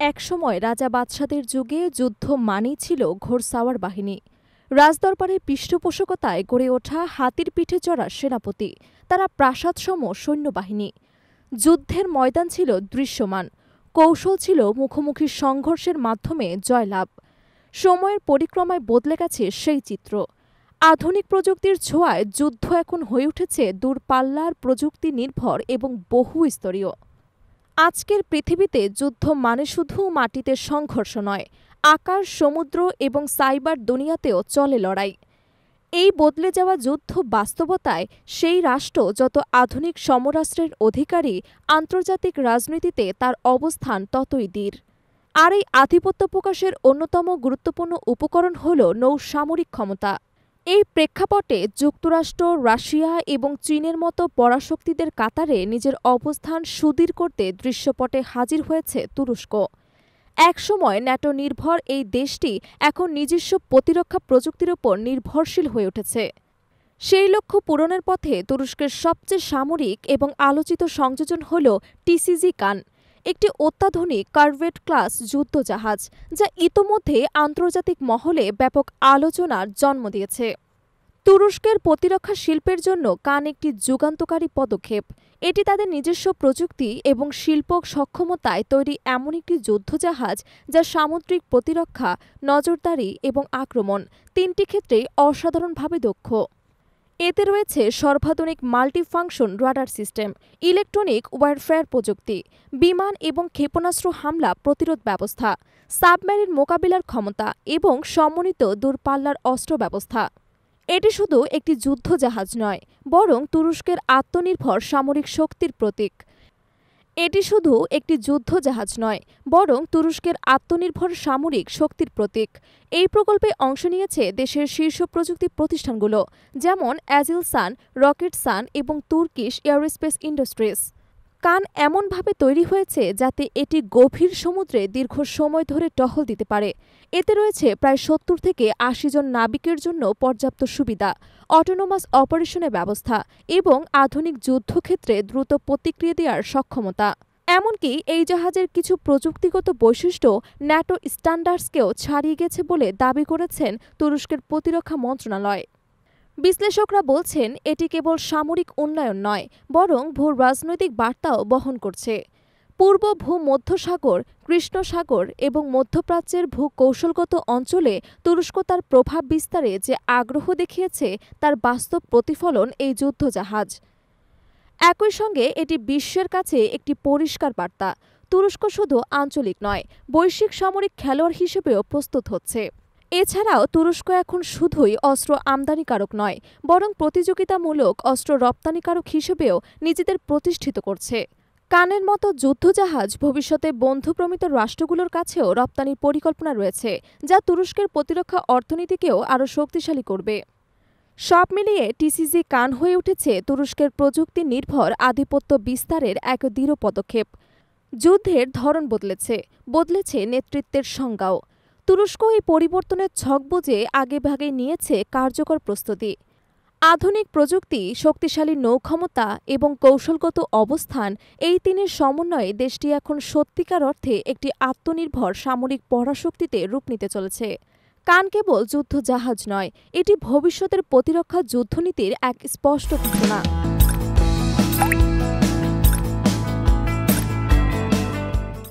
একসময় রাজা বাদশাদের যুগে যুদ্ধ মানেই ছিল ঘোড়সাওয়ার বাহিনী। রাজদরবারে পৃষ্ঠপোষকতায় গড়ে ওঠা হাতির পিঠে চড়া সেনাপতি, তারা প্রাসাদসম সৈন্যবাহিনী। যুদ্ধের ময়দান ছিল দৃশ্যমান, কৌশল ছিল মুখোমুখি সংঘর্ষের মাধ্যমে জয়লাভ। সময়ের পরিক্রমায় বদলে গেছে সেই চিত্র। আধুনিক প্রযুক্তির ছোঁয়ায় যুদ্ধ এখন হয়ে উঠেছে দূরপাল্লার প্রযুক্তি নির্ভর এবং বহুস্তরীয়। আজকের পৃথিবীতে যুদ্ধ মানে শুধু মাটিতে সংঘর্ষ নয়, আকাশ, সমুদ্র এবং সাইবার দুনিয়াতেও চলে লড়াই। এই বদলে যাওয়া যুদ্ধ বাস্তবতায় সেই রাষ্ট্র যত আধুনিক সমরাস্ত্রের অধিকারী, আন্তর্জাতিক রাজনীতিতে তার অবস্থান ততই দৃঢ়। আর এই আধিপত্য প্রকাশের অন্যতম গুরুত্বপূর্ণ উপকরণ হল নৌসামরিক ক্ষমতা। এই প্রেক্ষাপটে যুক্তরাষ্ট্র, রাশিয়া এবং চীনের মতো পরাশক্তিদের কাতারে নিজের অবস্থান সুদৃঢ় করতে দৃশ্যপটে হাজির হয়েছে তুরস্ক। একসময় ন্যাটো নির্ভর এই দেশটি এখন নিজস্ব প্রতিরক্ষা প্রযুক্তির ওপর নির্ভরশীল হয়ে উঠেছে। সেই লক্ষ্য পূরণের পথে তুরস্কের সবচেয়ে সামরিক এবং আলোচিত সংযোজন হল টিসিজি কান, একটি অত্যাধুনিক কারভেট ক্লাস যুদ্ধজাহাজ, যা ইতোমধ্যে আন্তর্জাতিক মহলে ব্যাপক আলোচনার জন্ম দিয়েছে। তুরস্কের প্রতিরক্ষা শিল্পের জন্য কান একটি যুগান্তকারী পদক্ষেপ। এটি তাদের নিজস্ব প্রযুক্তি এবং শিল্প সক্ষমতায় তৈরি এমন একটি যুদ্ধজাহাজ যা সামুদ্রিক প্রতিরক্ষা, নজরদারি এবং আক্রমণ তিনটি ক্ষেত্রেই অসাধারণভাবে দক্ষ। এতে রয়েছে সর্বাধুনিক multifunction radar system, electronic warfare প্রযুক্তি, বিমান এবং ক্ষেপণাস্ত্র হামলা প্রতিরোধ ব্যবস্থা, সাবমেরিন মোকাবিলার ক্ষমতা এবং সমন্বিত দূরপাল্লার অস্ত্র ব্যবস্থা। এটি শুধু একটি যুদ্ধজাহাজ নয়, বরং তুরস্কের আত্মনির্ভর সামরিক শক্তির প্রতীক। এই প্রকল্পে অংশ নিয়েছে দেশের শীর্ষ প্রযুক্তি প্রতিষ্ঠানগুলো, যেমন অ্যাজিলসান, রকেটসান এবং তুর্কিশ এয়ারস্পেস ইন্ডাস্ট্রিজ। কান এমনভাবে তৈরি হয়েছে যাতে এটি গভীর সমুদ্রে দীর্ঘ সময় ধরে টহল দিতে পারে। এতে রয়েছে প্রায় ৭০ থেকে ৮০ জন নাবিকের জন্য পর্যাপ্ত সুবিধা, অটোনোমাস অপারেশনের ব্যবস্থা এবং আধুনিক যুদ্ধক্ষেত্রে দ্রুত প্রতিক্রিয়া দেওয়ার সক্ষমতা। এমনকি এই জাহাজের কিছু প্রযুক্তিগত বৈশিষ্ট্য ন্যাটো স্ট্যান্ডার্ডসকেও ছাড়িয়ে গেছে বলে দাবি করেছেন তুরস্কের প্রতিরক্ষা মন্ত্রণালয়। বিশ্লেষকরা বলছেন এটি কেবল সামরিক উন্নয়ন নয়, বরং ভূ রাজনৈতিক বার্তাও বহন করছে। পূর্ব ভূমধ্যসাগর, কৃষ্ণ সাগর এবং মধ্যপ্রাচ্যের ভূকৌশলগত অঞ্চলে তুরস্ক তার প্রভাব বিস্তারে যে আগ্রহ দেখিয়েছে তার বাস্তব প্রতিফলন এই যুদ্ধজাহাজ। একই সঙ্গে এটি বিশ্বের কাছে একটি পরিষ্কার বার্তা, তুরস্ক শুধু আঞ্চলিক নয়, বৈশ্বিক সামরিক খেলোয়াড় হিসেবেও প্রস্তুত হচ্ছে। এছাড়াও তুরস্ক এখন শুধুই অস্ত্র আমদানিকারক নয়, বরং প্রতিযোগিতামূলক অস্ত্র রপ্তানিকারক হিসেবেও নিজেদের প্রতিষ্ঠিত করছে। কানের মতো যুদ্ধজাহাজ ভবিষ্যতে বন্ধুপ্রমিত রাষ্ট্রগুলোর কাছেও রপ্তানির পরিকল্পনা রয়েছে, যা তুরস্কের প্রতিরক্ষা অর্থনীতিকেও আরও শক্তিশালী করবে। সব মিলিয়ে টিসিজি কান হয়ে উঠেছে তুরস্কের প্রযুক্তি নির্ভর আধিপত্য বিস্তারের এক দৃঢ় পদক্ষেপ। যুদ্ধের ধরন বদলেছে নেতৃত্বের সংজ্ঞাও। তুরস্ক এই পরিবর্তনের ছক বুঝে আগেভাগে নিয়েছে কার্যকর প্রস্তুতি। আধুনিক প্রযুক্তি, শক্তিশালী নৌক্ষমতা এবং কৌশলগত অবস্থান, এই তিনের সমন্বয়ে দেশটি এখন সত্যিকার অর্থে একটি আত্মনির্ভর সামরিক পরাশক্তিতে রূপ নিতে চলেছে। কান কেবল যুদ্ধজাহাজ নয়, এটি ভবিষ্যতের প্রতিরক্ষা যুদ্ধনীতির এক স্পষ্ট ঘোষণা।